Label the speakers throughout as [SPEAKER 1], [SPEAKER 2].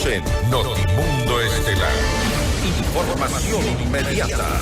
[SPEAKER 1] En Notimundo Estelar. Información inmediata.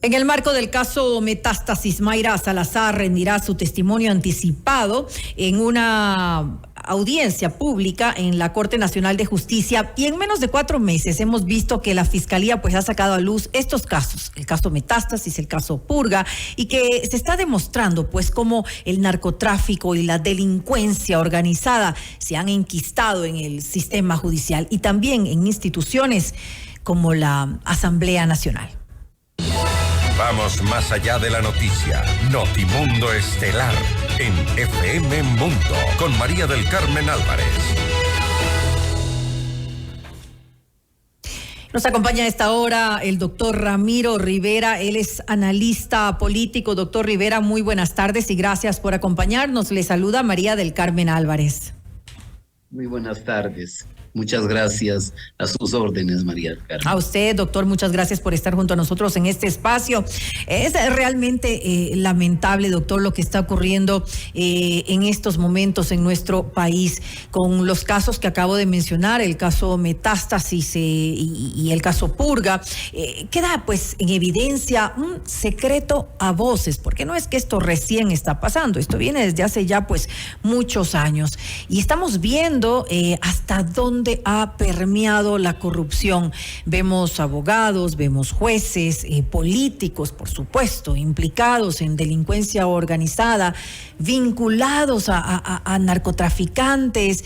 [SPEAKER 2] En el marco del caso Metástasis, Mayra Salazar rendirá su testimonio anticipado en una audiencia pública en la Corte Nacional de Justicia, y en menos de 4 meses hemos visto que la Fiscalía ha sacado a luz estos casos, el caso Metástasis, el caso Purga, y que se está demostrando cómo el narcotráfico y la delincuencia organizada se han enquistado en el sistema judicial y también en instituciones como la Asamblea Nacional.
[SPEAKER 1] Vamos más allá de la noticia. Notimundo Estelar en FM Mundo con María del Carmen Álvarez.
[SPEAKER 2] Nos acompaña a esta hora el doctor Ramiro Rivera. Él es analista político. Doctor Rivera, muy buenas tardes y gracias por acompañarnos. Le saluda María del Carmen Álvarez.
[SPEAKER 3] Muy buenas tardes. Muchas gracias. A sus órdenes, María del Carmen.
[SPEAKER 2] A usted, doctor, muchas gracias por estar junto a nosotros en este espacio. Es realmente lamentable, doctor, lo que está ocurriendo en estos momentos en nuestro país con los casos que acabo de mencionar, el caso Metástasis y el caso Purga. Queda en evidencia un secreto a voces, porque no es que esto recién está pasando, esto viene desde hace ya muchos años y estamos viendo hasta dónde ha permeado la corrupción. Vemos abogados, vemos jueces, políticos, por supuesto, implicados en delincuencia organizada, vinculados a narcotraficantes.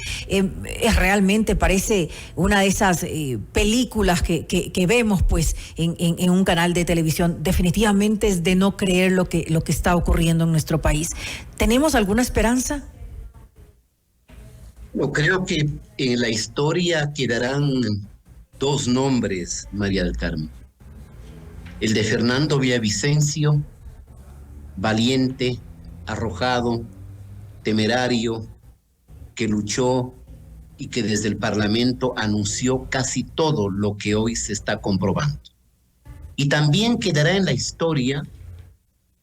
[SPEAKER 2] Realmente parece una de esas películas que vemos en un canal de televisión. Definitivamente es de no creer lo que está ocurriendo en nuestro país. ¿Tenemos alguna esperanza?
[SPEAKER 3] No, creo que en la historia quedarán 2 nombres, María del Carmen. El de Fernando Villavicencio, valiente, arrojado, temerario, que luchó y que desde el Parlamento anunció casi todo lo que hoy se está comprobando. Y también quedará en la historia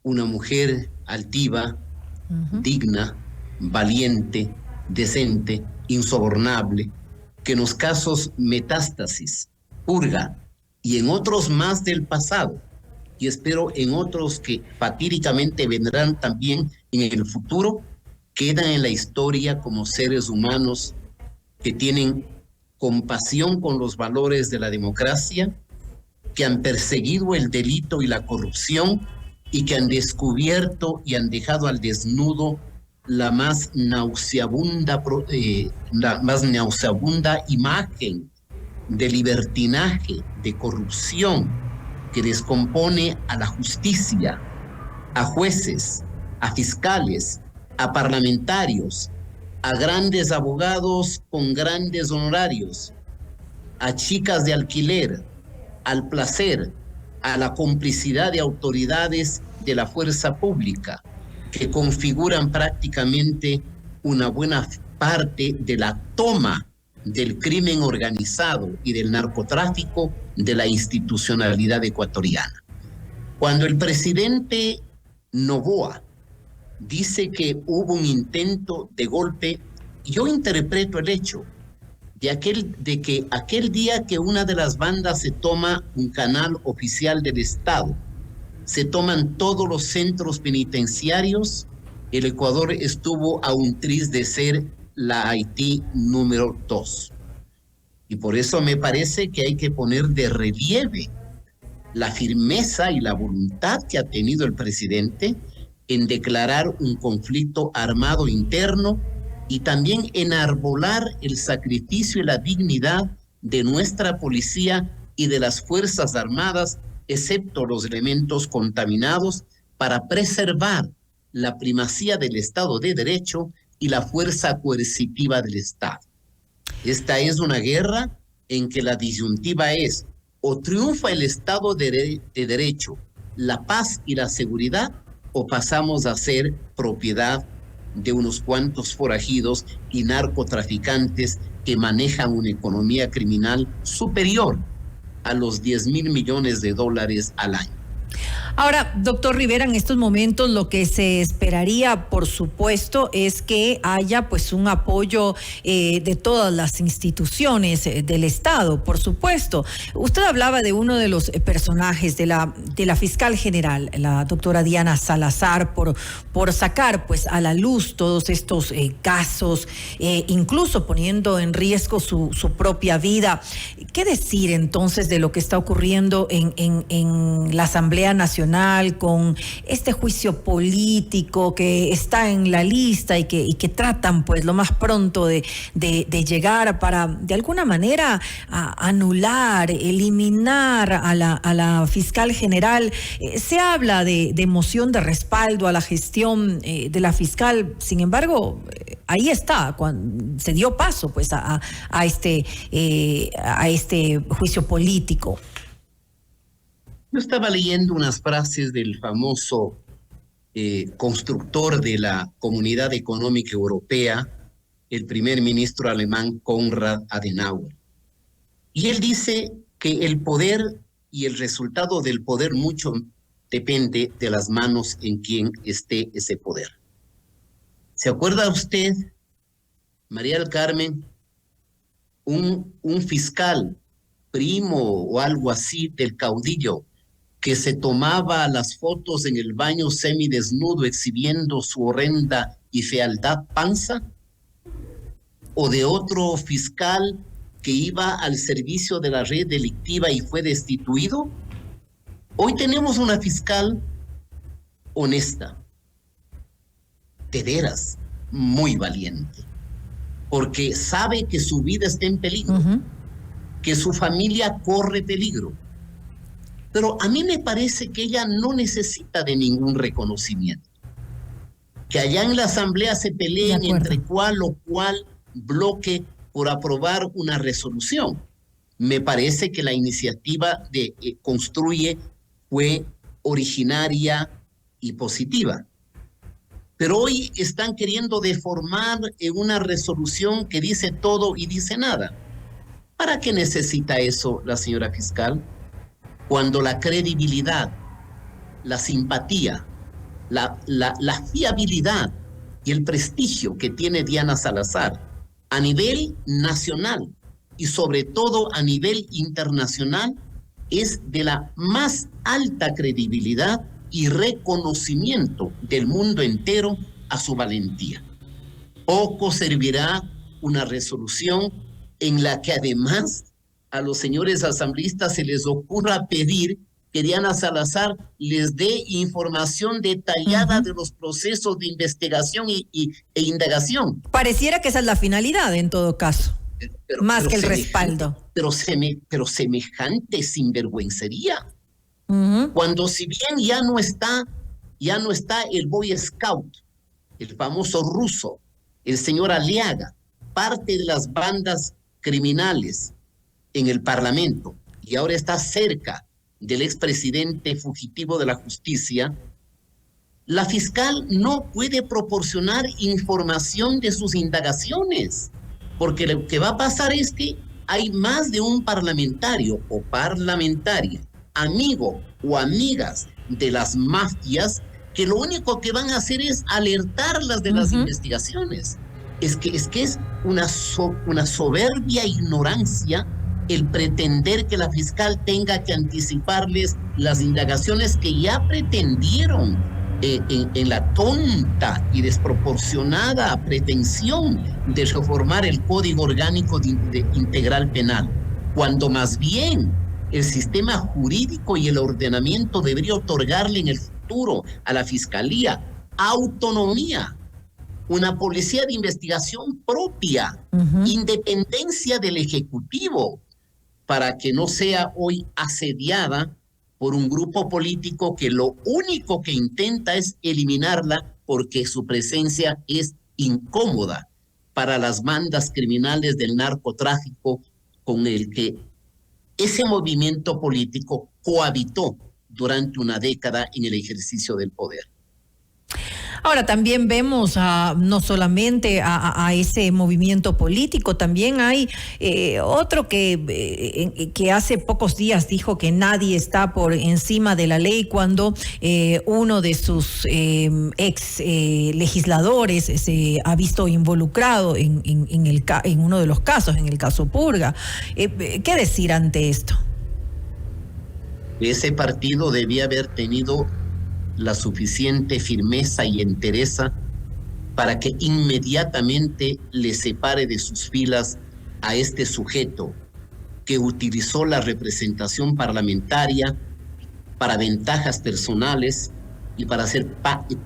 [SPEAKER 3] una mujer altiva, digna, valiente, decente, insobornable, que en los casos Metástasis, Purga y en otros más del pasado, y espero en otros que fatídicamente vendrán también en el futuro, quedan en la historia como seres humanos que tienen compasión con los valores de la democracia, que han perseguido el delito y la corrupción y que han descubierto y han dejado al desnudo la más nauseabunda imagen de libertinaje, de corrupción, que descompone a la justicia, a jueces, a fiscales, a parlamentarios, a grandes abogados con grandes honorarios, a chicas de alquiler, al placer, a la complicidad de autoridades de la fuerza pública, que configuran prácticamente una buena parte de la toma del crimen organizado y del narcotráfico de la institucionalidad ecuatoriana. Cuando el presidente Noboa dice que hubo un intento de golpe, yo interpreto el hecho de que aquel día que una de las bandas se toma un canal oficial del Estado, se toman todos los centros penitenciarios, el Ecuador estuvo a un tris de ser la Haití número 2. Y por eso me parece que hay que poner de relieve la firmeza y la voluntad que ha tenido el presidente en declarar un conflicto armado interno y también enarbolar el sacrificio y la dignidad de nuestra policía y de las Fuerzas Armadas, excepto los elementos contaminados, para preservar la primacía del Estado de Derecho y la fuerza coercitiva del Estado. Esta es una guerra en que la disyuntiva es: o triunfa el Estado de Derecho, la paz y la seguridad, o pasamos a ser propiedad de unos cuantos forajidos y narcotraficantes que manejan una economía criminal superior a los $10,000 millones al año.
[SPEAKER 2] Ahora, doctor Rivera, en estos momentos lo que se esperaría, por supuesto, es que haya pues un apoyo de todas las instituciones del Estado, por supuesto. Usted hablaba de uno de los personajes de la fiscal general, la doctora Diana Salazar, por sacar pues a la luz todos estos casos, incluso poniendo en riesgo su propia vida. ¿Qué decir entonces de lo que está ocurriendo en la Asamblea Nacional con este juicio político que está en la lista y que tratan pues lo más pronto de llegar para de alguna manera anular, eliminar a la fiscal general? Se habla de moción de respaldo a la gestión de la fiscal, sin embargo, ahí está, se dio paso pues a este juicio político.
[SPEAKER 3] Yo estaba leyendo unas frases del famoso constructor de la Comunidad Económica Europea, el primer ministro alemán Konrad Adenauer. Y él dice que el poder y el resultado del poder mucho depende de las manos en quien esté ese poder. ¿Se acuerda usted, María del Carmen, un fiscal, primo o algo así del caudillo, que se tomaba las fotos en el baño semidesnudo exhibiendo su horrenda y fealdad panza? ¿O de otro fiscal que iba al servicio de la red delictiva y fue destituido? Hoy tenemos una fiscal honesta, de veras, muy valiente, porque sabe que su vida está en peligro, que su familia corre peligro. Pero a mí me parece que ella no necesita de ningún reconocimiento. Que allá en la Asamblea se peleen entre cuál o cuál bloque por aprobar una resolución. Me parece que la iniciativa de Construye fue originaria y positiva. Pero hoy están queriendo deformar una resolución que dice todo y dice nada. ¿Para qué necesita eso la señora fiscal? Cuando la credibilidad, la simpatía, la fiabilidad y el prestigio que tiene Diana Salazar a nivel nacional y sobre todo a nivel internacional es de la más alta credibilidad y reconocimiento del mundo entero a su valentía. Poco servirá una resolución en la que además a los señores asambleístas se les ocurra pedir que Diana Salazar les dé información detallada de los procesos de investigación e indagación.
[SPEAKER 2] Pareciera que esa es la finalidad en todo caso, más que el respaldo.
[SPEAKER 3] Pero semejante sinvergüencería. Cuando si bien ya no está el Boy Scout, el famoso ruso, el señor Aliaga, parte de las bandas criminales en el Parlamento, y ahora está cerca del expresidente fugitivo de la justicia, la fiscal no puede proporcionar información de sus indagaciones, porque lo que va a pasar es que hay más de un parlamentario o parlamentaria, amigo o amigas de las mafias, que lo único que van a hacer es alertarlas de las investigaciones. Es que es una soberbia ignorancia el pretender que la fiscal tenga que anticiparles las indagaciones que ya pretendieron en la tonta y desproporcionada pretensión de reformar el Código Orgánico Integral Penal, cuando más bien el sistema jurídico y el ordenamiento debería otorgarle en el futuro a la Fiscalía autonomía, una policía de investigación propia, independencia del Ejecutivo, para que no sea hoy asediada por un grupo político que lo único que intenta es eliminarla porque su presencia es incómoda para las bandas criminales del narcotráfico con el que ese movimiento político cohabitó durante una década en el ejercicio del poder.
[SPEAKER 2] Ahora también vemos no solamente a ese movimiento político, también hay otro que hace pocos días dijo que nadie está por encima de la ley cuando uno de sus ex legisladores se ha visto involucrado en uno de los casos, en el caso Purga. ¿Qué decir ante esto?
[SPEAKER 3] Ese partido debía haber tenido la suficiente firmeza y entereza para que inmediatamente le separe de sus filas a este sujeto que utilizó la representación parlamentaria para ventajas personales y para ser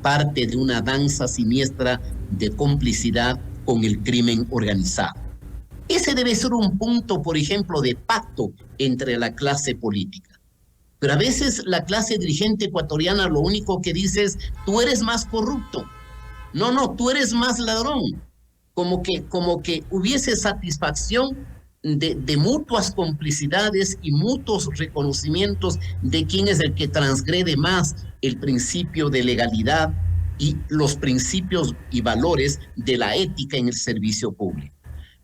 [SPEAKER 3] parte de una danza siniestra de complicidad con el crimen organizado. Ese debe ser un punto, por ejemplo, de pacto entre la clase política. Pero a veces la clase dirigente ecuatoriana lo único que dice es, tú eres más corrupto. No, tú eres más ladrón. Como que hubiese satisfacción de mutuas complicidades y mutuos reconocimientos de quién es el que transgrede más el principio de legalidad y los principios y valores de la ética en el servicio público.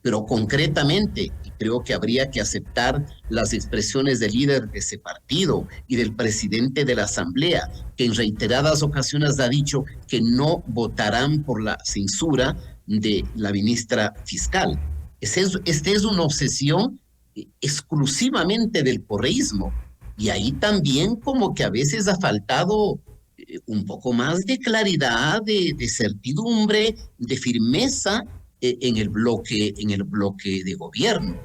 [SPEAKER 3] Pero concretamente, creo que habría que aceptar las expresiones del líder de ese partido y del presidente de la Asamblea, que en reiteradas ocasiones ha dicho que no votarán por la censura de la ministra fiscal. Esta es una obsesión exclusivamente del correísmo. Y ahí también como que a veces ha faltado un poco más de claridad, de certidumbre, de firmeza en el bloque de gobierno.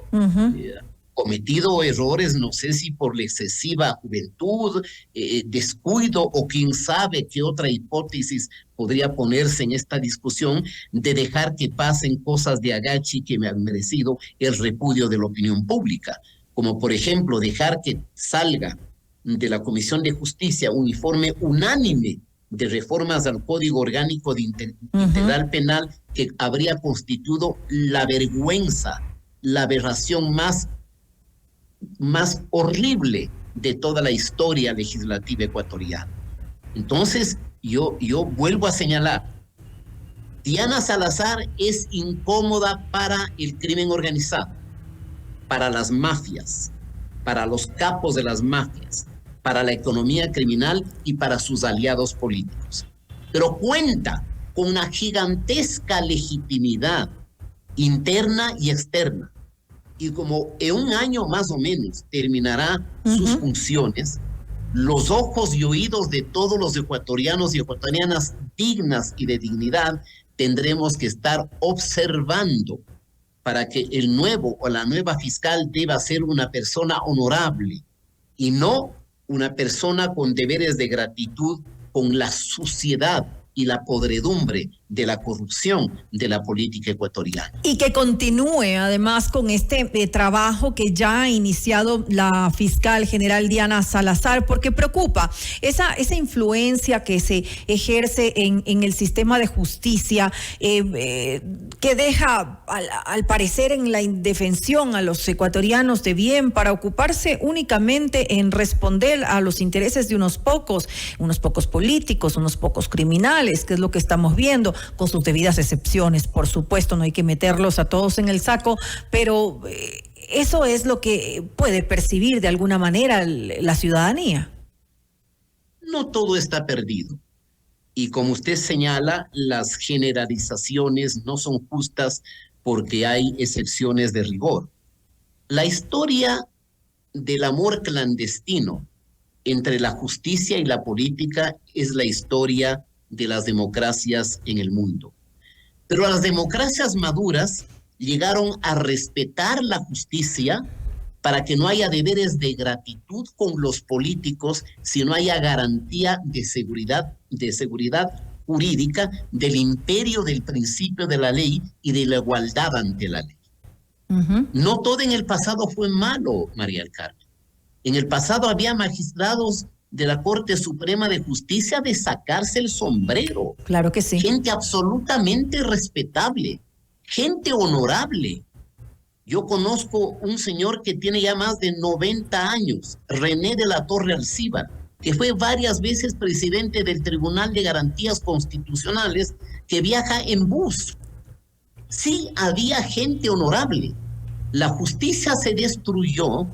[SPEAKER 3] Cometido errores, no sé si por la excesiva juventud, descuido o quién sabe qué otra hipótesis podría ponerse en esta discusión de dejar que pasen cosas de agache que me han merecido el repudio de la opinión pública, como por ejemplo dejar que salga de la Comisión de Justicia un informe unánime de reformas al Código Orgánico de Integral Penal que habría constituido la vergüenza, la aberración más horrible de toda la historia legislativa ecuatoriana. Entonces, yo vuelvo a señalar, Diana Salazar es incómoda para el crimen organizado, para las mafias, para los capos de las mafias, para la economía criminal y para sus aliados políticos. Pero cuenta con una gigantesca legitimidad interna y externa. Y como en un año más o menos terminará sus funciones, los ojos y oídos de todos los ecuatorianos y ecuatorianas dignas y de dignidad tendremos que estar observando para que el nuevo o la nueva fiscal deba ser una persona honorable y no una persona con deberes de gratitud con la suciedad y la podredumbre de la corrupción de la política ecuatoriana.
[SPEAKER 2] Y que continúe además con este trabajo que ya ha iniciado la fiscal general Diana Salazar, porque preocupa esa influencia que se ejerce en el sistema de justicia, que deja al parecer en la indefensión a los ecuatorianos de bien para ocuparse únicamente en responder a los intereses de unos pocos políticos, unos pocos criminales, que es lo que estamos viendo, con sus debidas excepciones, por supuesto, no hay que meterlos a todos en el saco, pero eso es lo que puede percibir de alguna manera la ciudadanía.
[SPEAKER 3] No todo está perdido. Y como usted señala, las generalizaciones no son justas porque hay excepciones de rigor. La historia del amor clandestino entre la justicia y la política es la historia de las democracias en el mundo. Pero las democracias maduras llegaron a respetar la justicia para que no haya deberes de gratitud con los políticos, sino haya garantía de seguridad jurídica del imperio del principio de la ley y de la igualdad ante la ley. No todo en el pasado fue malo, María del Carmen. En el pasado había magistrados de la Corte Suprema de Justicia de sacarse el sombrero.
[SPEAKER 2] Claro que sí.
[SPEAKER 3] Gente absolutamente respetable, gente honorable. Yo conozco un señor que tiene ya más de 90 años, René de la Torre Alcíbar, que fue varias veces presidente del Tribunal de Garantías Constitucionales, que viaja en bus. Sí había gente honorable. La justicia se destruyó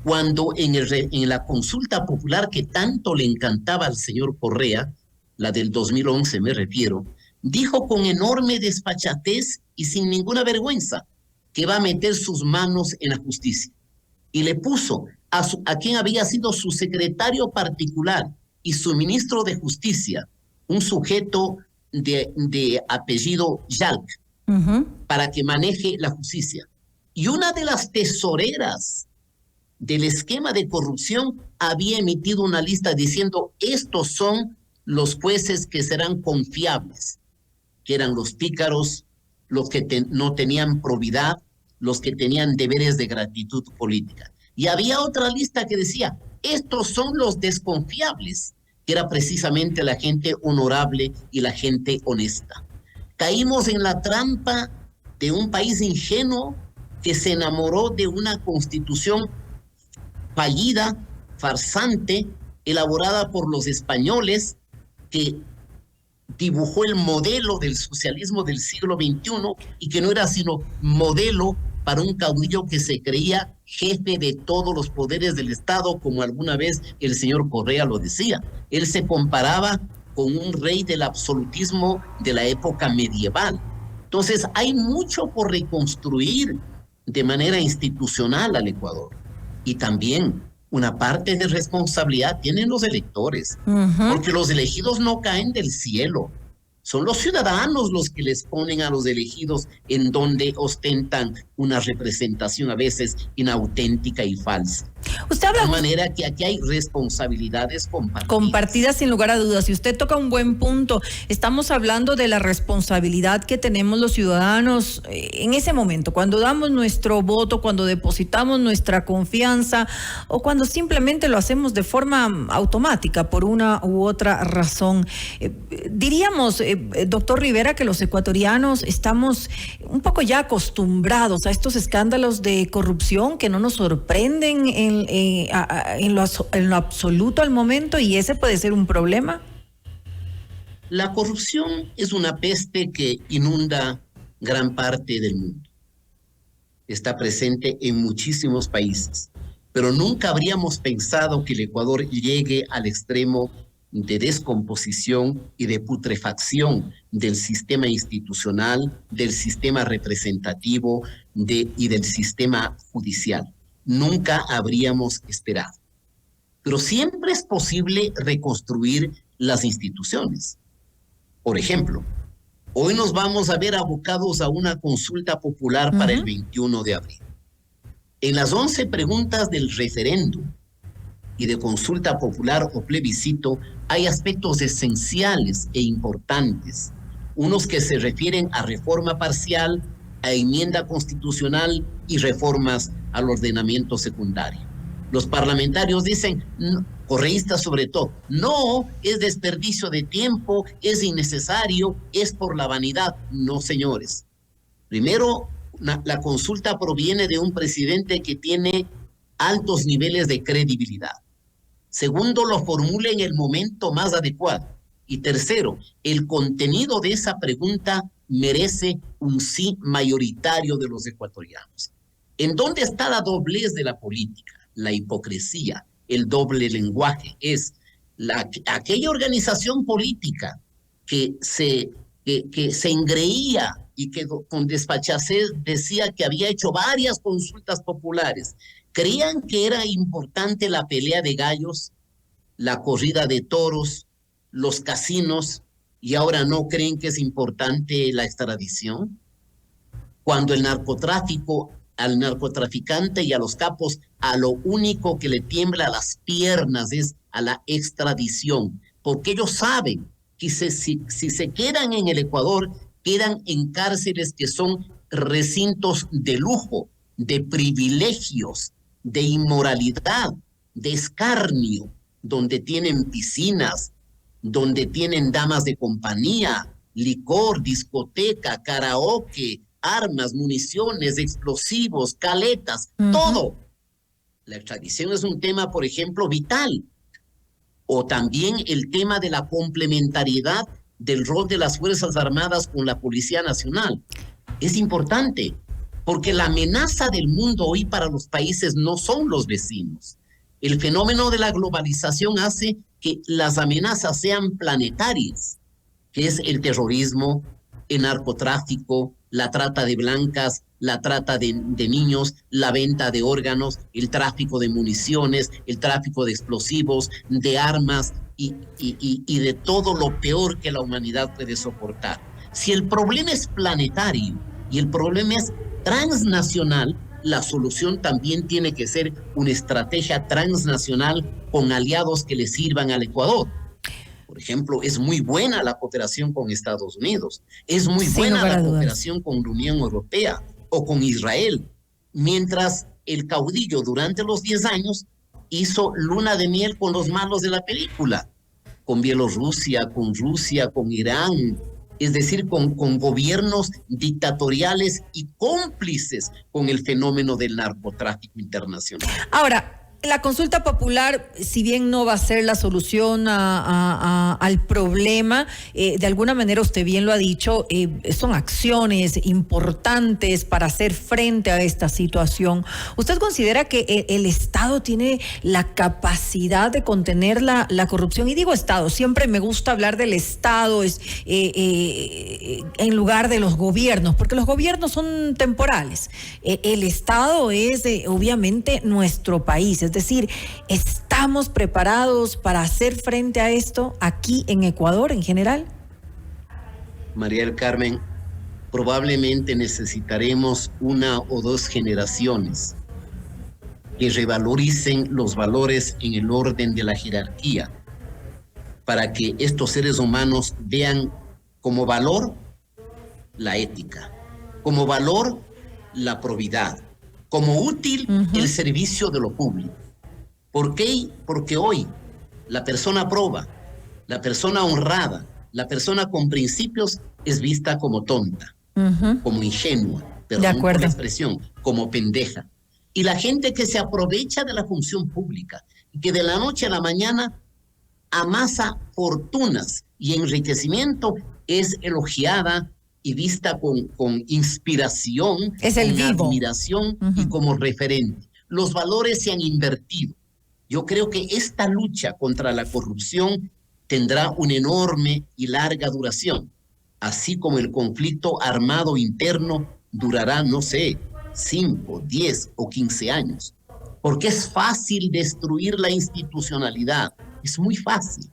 [SPEAKER 3] cuando en la consulta popular que tanto le encantaba al señor Correa, la del 2011 me refiero, dijo con enorme desfachatez y sin ninguna vergüenza que va a meter sus manos en la justicia. Y le puso a quien había sido su secretario particular y su ministro de Justicia, un sujeto de apellido Yalc, para que maneje la justicia. Y una de las tesoreras del esquema de corrupción había emitido una lista diciendo: estos son los jueces que serán confiables, que eran los pícaros, los que no tenían probidad, los que tenían deberes de gratitud política. Y había otra lista que decía: estos son los desconfiables, que era precisamente la gente honorable y la gente honesta. Caímos en la trampa de un país ingenuo que se enamoró de una constitución fallida, farsante, elaborada por los españoles, que dibujó el modelo del socialismo del siglo XXI y que no era sino modelo para un caudillo que se creía jefe de todos los poderes del Estado, como alguna vez el señor Correa lo decía. Él se comparaba con un rey del absolutismo de la época medieval. Entonces, hay mucho por reconstruir de manera institucional al Ecuador. Y también una parte de responsabilidad tienen los electores, porque los elegidos no caen del cielo. Son los ciudadanos los que les ponen a los elegidos en donde ostentan una representación a veces inauténtica y falsa.
[SPEAKER 2] Usted habla...
[SPEAKER 3] De manera que aquí hay responsabilidades compartidas.
[SPEAKER 2] Compartidas sin lugar a dudas. Y usted toca un buen punto. Estamos hablando de la responsabilidad que tenemos los ciudadanos en ese momento, cuando damos nuestro voto, cuando depositamos nuestra confianza o cuando simplemente lo hacemos de forma automática por una u otra razón. Diríamos, doctor Rivera, que los ecuatorianos estamos un poco ya acostumbrados a estos escándalos de corrupción que no nos sorprenden en lo absoluto al momento, y ese puede ser un problema.
[SPEAKER 3] La corrupción es una peste que inunda gran parte del mundo. Está presente en muchísimos países, pero nunca habríamos pensado que el Ecuador llegue al extremo de descomposición y de putrefacción del sistema institucional, del sistema representativo y del sistema judicial. Nunca habríamos esperado. Pero siempre es posible reconstruir las instituciones. Por ejemplo, hoy nos vamos a ver abocados a una consulta popular para el 21 de abril. En las 11 preguntas del referéndum y de consulta popular o plebiscito hay aspectos esenciales e importantes, unos que se refieren a reforma parcial, a enmienda constitucional y reformas al ordenamiento secundario. Los parlamentarios dicen, correístas sobre todo, no, es desperdicio de tiempo, es innecesario, es por la vanidad. No, señores. Primero, la consulta proviene de un presidente que tiene altos niveles de credibilidad. Segundo, lo formula en el momento más adecuado. Y tercero, el contenido de esa pregunta merece un sí mayoritario de los ecuatorianos. ¿En dónde está la doblez de la política? La hipocresía, el doble lenguaje. Es aquella organización política que se engreía y que con desfachatez decía que había hecho varias consultas populares. Creían que era importante la pelea de gallos, la corrida de toros, los casinos, y ahora no creen que es importante la extradición. Cuando el narcotráfico, al narcotraficante y a los capos, a lo único que le tiembla las piernas es a la extradición, porque ellos saben que si se quedan en el Ecuador, quedan en cárceles que son recintos de lujo, de privilegios, de inmoralidad, de escarnio, donde tienen piscinas, donde tienen damas de compañía, licor, discoteca, karaoke, armas, municiones, explosivos, caletas, todo. La extradición es un tema, por ejemplo, vital. O también el tema de la complementariedad del rol de las Fuerzas Armadas con la Policía Nacional. Es importante, porque la amenaza del mundo hoy para los países no son los vecinos. El fenómeno de la globalización hace que las amenazas sean planetarias, que es el terrorismo, el narcotráfico, la trata de blancas, la trata de niños, la venta de órganos, el tráfico de municiones, el tráfico de explosivos, de armas y de todo lo peor que la humanidad puede soportar. Si el problema es planetario y el problema es transnacional, la solución también tiene que ser una estrategia transnacional con aliados que le sirvan al Ecuador. Por ejemplo, es muy buena la cooperación con Estados Unidos, es muy buena la cooperación con la Unión Europea o con Israel, mientras el caudillo durante los 10 años hizo luna de miel con los malos de la película, con Bielorrusia, con Rusia, con Irán, es decir, con gobiernos dictatoriales y cómplices con el fenómeno del narcotráfico internacional.
[SPEAKER 2] Ahora, la consulta popular, si bien no va a ser la solución al problema, de alguna manera usted bien lo ha dicho, son acciones importantes para hacer frente a esta situación. ¿Usted considera que el Estado tiene la capacidad de contener la corrupción? Y digo Estado, siempre me gusta hablar del Estado en lugar de los gobiernos, porque los gobiernos son temporales. El Estado es obviamente nuestro país. Es decir, ¿estamos preparados para hacer frente a esto aquí en Ecuador en general?
[SPEAKER 3] María del Carmen, probablemente necesitaremos 1 o 2 generaciones que revaloricen los valores en el orden de la jerarquía para que estos seres humanos vean como valor la ética, como valor la probidad, como útil el servicio de lo público. ¿Por qué? Porque hoy la persona proba, la persona honrada, la persona con principios es vista como tonta, como ingenua, perdón por la expresión, como pendeja. Y la gente que se aprovecha de la función pública y que de la noche a la mañana amasa fortunas y enriquecimiento es elogiada y vista con inspiración,
[SPEAKER 2] es el vivo,
[SPEAKER 3] admiración y como referente. Los valores se han invertido. Yo creo que esta lucha contra la corrupción tendrá una enorme y larga duración, así como el conflicto armado interno durará, no sé, 5, 10 o 15 años, porque es fácil destruir la institucionalidad, es muy fácil.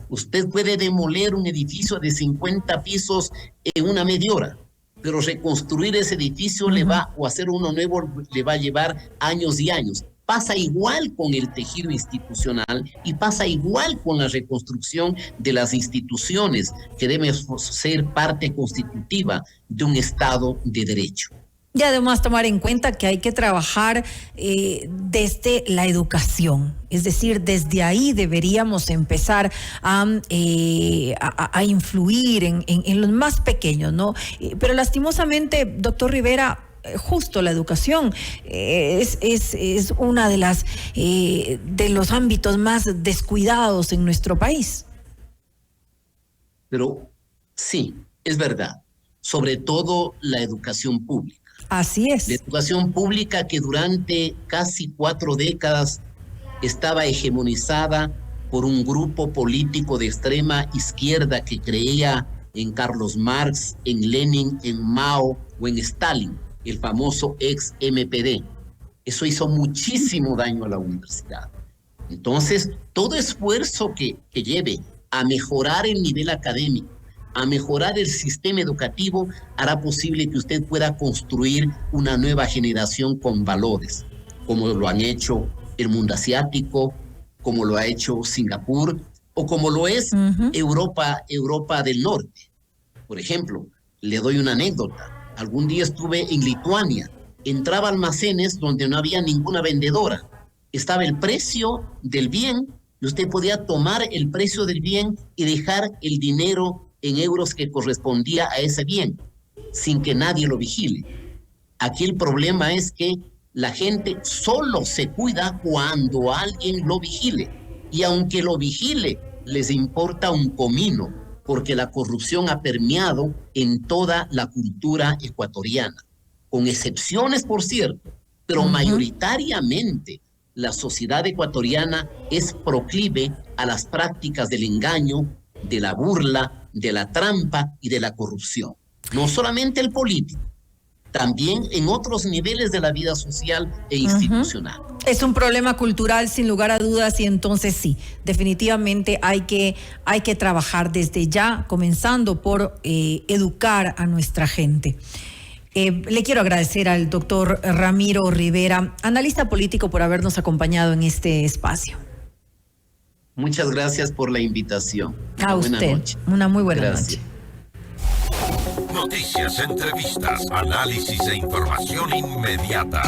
[SPEAKER 3] Usted puede demoler un edificio de 50 pisos en una media hora, pero reconstruir ese edificio o hacer uno nuevo le va a llevar años y años. Pasa igual con el tejido institucional y pasa igual con la reconstrucción de las instituciones que deben ser parte constitutiva de un Estado de Derecho.
[SPEAKER 2] Y además tomar en cuenta que hay que trabajar desde la educación, es decir, desde ahí deberíamos empezar a influir en los más pequeños, ¿no? Pero lastimosamente, doctor Rivera, justo la educación es una de los ámbitos más descuidados en nuestro país.
[SPEAKER 3] Pero sí, es verdad, sobre todo la educación pública.
[SPEAKER 2] Así es.
[SPEAKER 3] La educación pública que durante casi 4 décadas estaba hegemonizada por un grupo político de extrema izquierda que creía en Carlos Marx, en Lenin, en Mao o en Stalin, el famoso ex-MPD. Eso hizo muchísimo daño a la universidad. Entonces, todo esfuerzo que lleve a mejorar el nivel académico, a mejorar el sistema educativo, hará posible que usted pueda construir una nueva generación con valores, como lo han hecho el mundo asiático, como lo ha hecho Singapur, o como lo es Europa del Norte. Por ejemplo, le doy una anécdota. Algún día estuve en Lituania, entraba a almacenes donde no había ninguna vendedora. Estaba el precio del bien y usted podía tomar el precio del bien y dejar el dinero en euros que correspondía a ese bien, sin que nadie lo vigile. Aquí el problema es que la gente solo se cuida cuando alguien lo vigile. y aunque lo vigile, les importa un comino, porque la corrupción ha permeado en toda la cultura ecuatoriana, con excepciones, por cierto, pero mayoritariamente la sociedad ecuatoriana es proclive a las prácticas del engaño, de la burla, de la trampa y de la corrupción. No solamente el político, también en otros niveles de la vida social e institucional.
[SPEAKER 2] Es un problema cultural sin lugar a dudas, y entonces sí, definitivamente hay que trabajar desde ya, comenzando por educar a nuestra gente. Le quiero agradecer al doctor Ramiro Rivera, analista político, por habernos acompañado en este espacio.
[SPEAKER 3] Muchas gracias por la invitación.
[SPEAKER 2] A usted, una muy buena noche.
[SPEAKER 1] Noticias, entrevistas, análisis e información inmediata.